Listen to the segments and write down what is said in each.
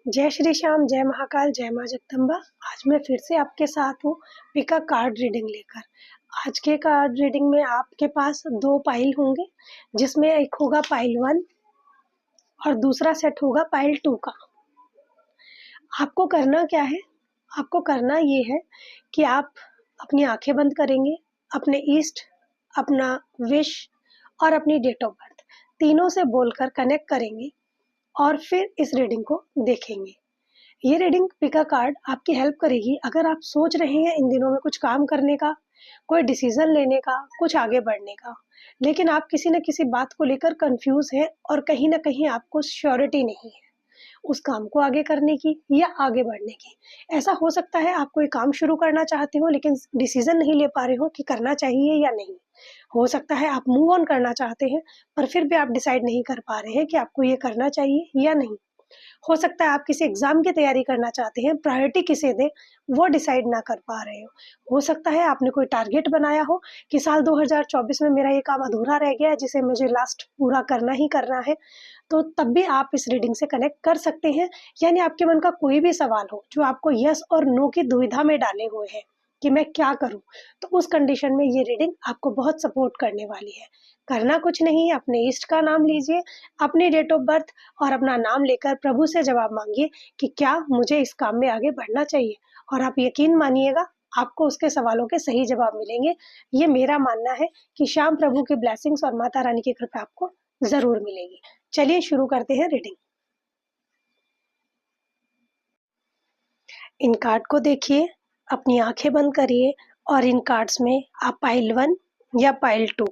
जय श्री श्याम, जय महाकाल, जय माँ जगदम्बा। आज मैं फिर से आपके साथ हूँ पिका कार्ड रीडिंग लेकर। आज के कार्ड रीडिंग में आपके पास 2 पाइल होंगे, जिसमें एक होगा पाइल 1 और दूसरा सेट होगा पाइल 2 का। आपको करना क्या है? आपको करना ये है कि आप अपनी आंखें बंद करेंगे, अपने ईस्ट, अपना विश और अपनी डेट ऑफ बर्थ तीनों से बोलकर कनेक्ट करेंगे और फिर इस रीडिंग को देखेंगे। ये रीडिंग पिका कार्ड आपकी हेल्प करेगी अगर आप सोच रहे हैं इन दिनों में कुछ काम करने का, कोई डिसीजन लेने का, कुछ आगे बढ़ने का, लेकिन आप किसी न किसी बात को लेकर कंफ्यूज हैं और कहीं ना कहीं आपको श्योरिटी नहीं है उस काम को आगे करने की या आगे बढ़ने की। ऐसा हो सकता है आप कोई काम शुरू करना चाहते हो लेकिन डिसीजन नहीं ले पा रहे हो कि करना चाहिए या नहीं। हो सकता है आप मूव ऑन करना चाहते हैं पर फिर भी आप डिसाइड नहीं कर पा रहे हैं कि आपको ये करना चाहिए या नहीं। हो सकता है आप किसी एग्जाम की तैयारी करना चाहते हैं, प्रायोरिटी किसे दें वो डिसाइड ना कर पा रहे हो सकता है आपने कोई टारगेट बनाया हो कि साल 2024 में मेरा ये काम अधूरा रह गया है जिसे मुझे लास्ट पूरा करना ही करना है। तो तब भी आप इस रीडिंग से कनेक्ट कर सकते हैं। यानी आपके मन का कोई भी सवाल हो जो आपको यस और नो की दुविधा में डाले हुए हैं कि मैं क्या करूं, तो उस कंडीशन में ये रीडिंग आपको बहुत सपोर्ट करने वाली है। करना कुछ नहीं है, अपने इष्ट का नाम लीजिए, अपनी डेट ऑफ बर्थ और अपना नाम लेकर प्रभु से जवाब मांगिए कि क्या मुझे इस काम में आगे बढ़ना चाहिए, और आप यकीन मानिएगा आपको उसके सवालों के सही जवाब मिलेंगे। ये मेरा मानना है कि श्याम प्रभु की ब्लेसिंग्स और माता रानी की कृपा आपको जरूर मिलेगी। चलिए शुरू करते हैं रीडिंग। इन कार्ड को देखिए, अपनी आंखें बंद करिए और इन कार्ड्स में आप पाइल 1 या पाइल 2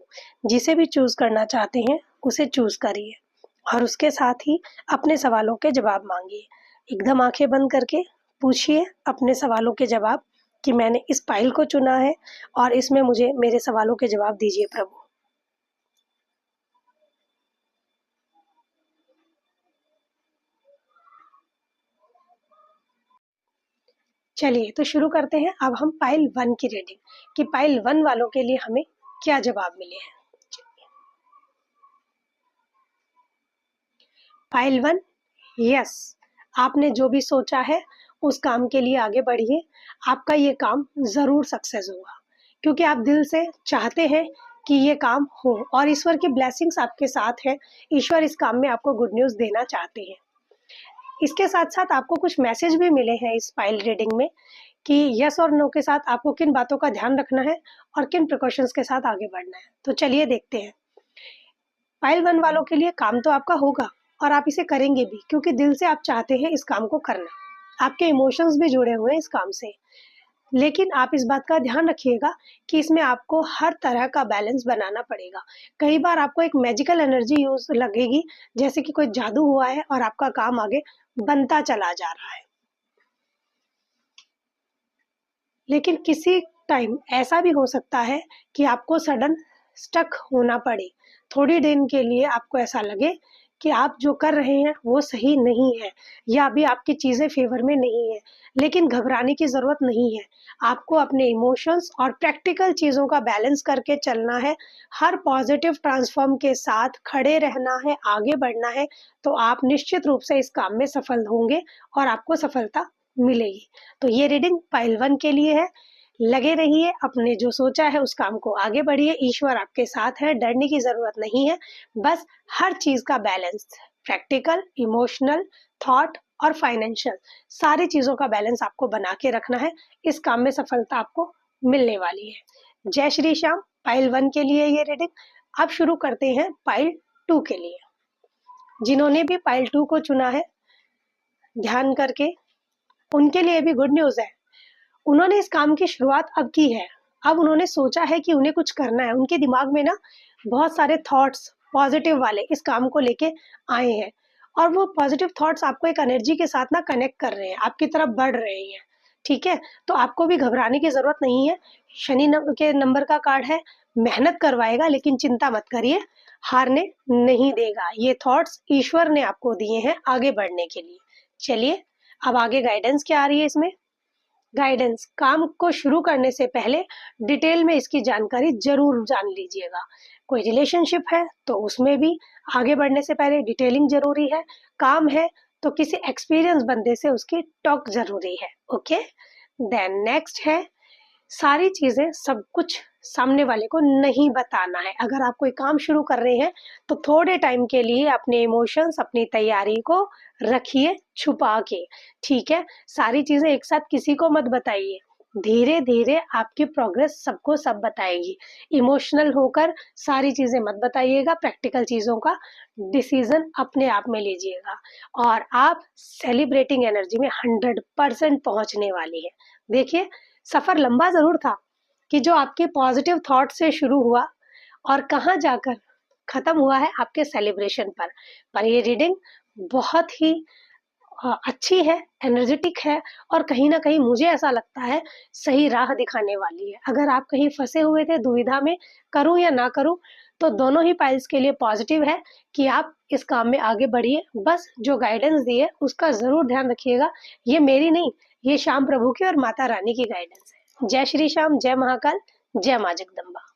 जिसे भी चूज करना चाहते हैं उसे चूज करिए और उसके साथ ही अपने सवालों के जवाब मांगिए। एकदम आंखें बंद करके पूछिए अपने सवालों के जवाब कि मैंने इस पाइल को चुना है और इसमें मुझे मेरे सवालों के जवाब दीजिए प्रभु। चलिए तो शुरू करते हैं। अब हम पाइल 1 की रीडिंग कि पाइल 1 वालों के लिए हमें क्या जवाब मिले हैं। पाइल 1, यस, आपने जो भी सोचा है उस काम के लिए आगे बढ़िए। आपका ये काम जरूर सक्सेस होगा क्योंकि आप दिल से चाहते हैं कि ये काम हो और ईश्वर की ब्लेसिंग्स आपके साथ है। ईश्वर इस काम में आपको गुड न्यूज देना चाहते हैं। इसके साथ साथ आपको कुछ मैसेज भी मिले हैं इस पाइल रीडिंग में कि यस और नो के साथ आपको किन बातों का ध्यान रखना है और किन प्रिकॉशंस के साथ आगे बढ़ना है। तो चलिए देखते हैं। पाइल 1 वालों के लिए काम तो आपका होगा और आप इसे करेंगे भी क्योंकि दिल से आप चाहते हैं इस काम को करना। आपके इमोशंस भी जुड़े हुए हैं इस काम से, लेकिन आप इस बात का ध्यान रखिएगा कि इसमें आपको हर तरह का बैलेंस बनाना पड़ेगा। कई बार आपको एक मैजिकल एनर्जी यूज लगेगी, जैसे कि कोई जादू हुआ है और आपका काम आगे बनता चला जा रहा है। लेकिन किसी टाइम ऐसा भी हो सकता है कि आपको सडन स्टक होना पड़े। थोड़ी देर के लिए आपको ऐसा लगे कि आप जो कर रहे हैं वो सही नहीं है या अभी आपकी चीज़ें फेवर में नहीं है, लेकिन घबराने की ज़रूरत नहीं है। आपको अपने इमोशंस और प्रैक्टिकल चीज़ों का बैलेंस करके चलना है। हर पॉजिटिव ट्रांसफॉर्म के साथ खड़े रहना है, आगे बढ़ना है, तो आप निश्चित रूप से इस काम में सफल होंगे और आपको सफलता मिलेगी। तो ये रीडिंग पाइल 1 के लिए है। लगे रहिए, अपने जो सोचा है उस काम को आगे बढ़िए। ईश्वर आपके साथ है, डरने की जरूरत नहीं है। बस हर चीज का बैलेंस, प्रैक्टिकल, इमोशनल, थॉट और फाइनेंशियल, सारी चीजों का बैलेंस आपको बना के रखना है। इस काम में सफलता आपको मिलने वाली है। जय श्री श्याम। पाइल 1 के लिए ये रीडिंग। अब शुरू करते हैं पाइल 2 के लिए। जिन्होंने भी पाइल 2 को चुना है ध्यान करके, उनके लिए भी गुड न्यूज है। उन्होंने इस काम की शुरुआत अब की है। अब उन्होंने सोचा है कि उन्हें कुछ करना है। उनके दिमाग में ना बहुत सारे थॉट्स पॉजिटिव वाले इस काम को लेके आए हैं और वो पॉजिटिव थॉट्स आपको एक एनर्जी के साथ ना कनेक्ट कर रहे हैं, आपकी तरफ बढ़ रहे हैं। ठीक है, तो आपको भी घबराने की जरूरत नहीं है। शनि के नंबर का कार्ड है, मेहनत करवाएगा लेकिन चिंता मत करिए, हारने नहीं देगा। ये थॉट्स ईश्वर ने आपको दिए हैं आगे बढ़ने के लिए। चलिए अब आगे गाइडेंस क्या आ रही है इसमें। गाइडेंस, काम को शुरू करने से पहले डिटेल में इसकी जानकारी जरूर जान लीजिएगा। कोई रिलेशनशिप है तो उसमें भी आगे बढ़ने से पहले डिटेलिंग जरूरी है। काम है तो किसी एक्सपीरियंस बंदे से उसकी टॉक जरूरी है। ओके, देन नेक्स्ट है, सारी चीजें सब कुछ सामने वाले को नहीं बताना है। अगर आप कोई काम शुरू कर रहे हैं तो थोड़े टाइम के लिए अपने इमोशंस, अपनी तैयारी को रखिए छुपा के, ठीक है। सारी चीजें एक साथ किसी को मत बताइए, धीरे धीरे आपकी प्रोग्रेस सबको सब बताएगी। इमोशनल होकर सारी चीजें मत बताइएगा, प्रैक्टिकल चीजों का डिसीजन अपने आप में लीजिएगा और आप सेलिब्रेटिंग एनर्जी में 100% पहुंचने वाली है। देखिए, सफर लंबा जरूर था कि जो आपके पॉजिटिव थॉट से शुरू हुआ और कहाँ जाकर खत्म हुआ है आपके सेलिब्रेशन पर ये रीडिंग बहुत ही अच्छी है, एनर्जेटिक है और कहीं ना कहीं मुझे ऐसा लगता है सही राह दिखाने वाली है। अगर आप कहीं फंसे हुए थे दुविधा में, करूं या ना करूं, तो दोनों ही पाइल्स के लिए पॉजिटिव है कि आप इस काम में आगे बढ़िए। बस जो गाइडेंस दी है उसका जरूर ध्यान रखिएगा। ये मेरी नहीं, ये श्याम प्रभु की और माता रानी की गाइडेंस है। जय श्री श्याम, जय महाकाल, जय माँ जगदम्बा।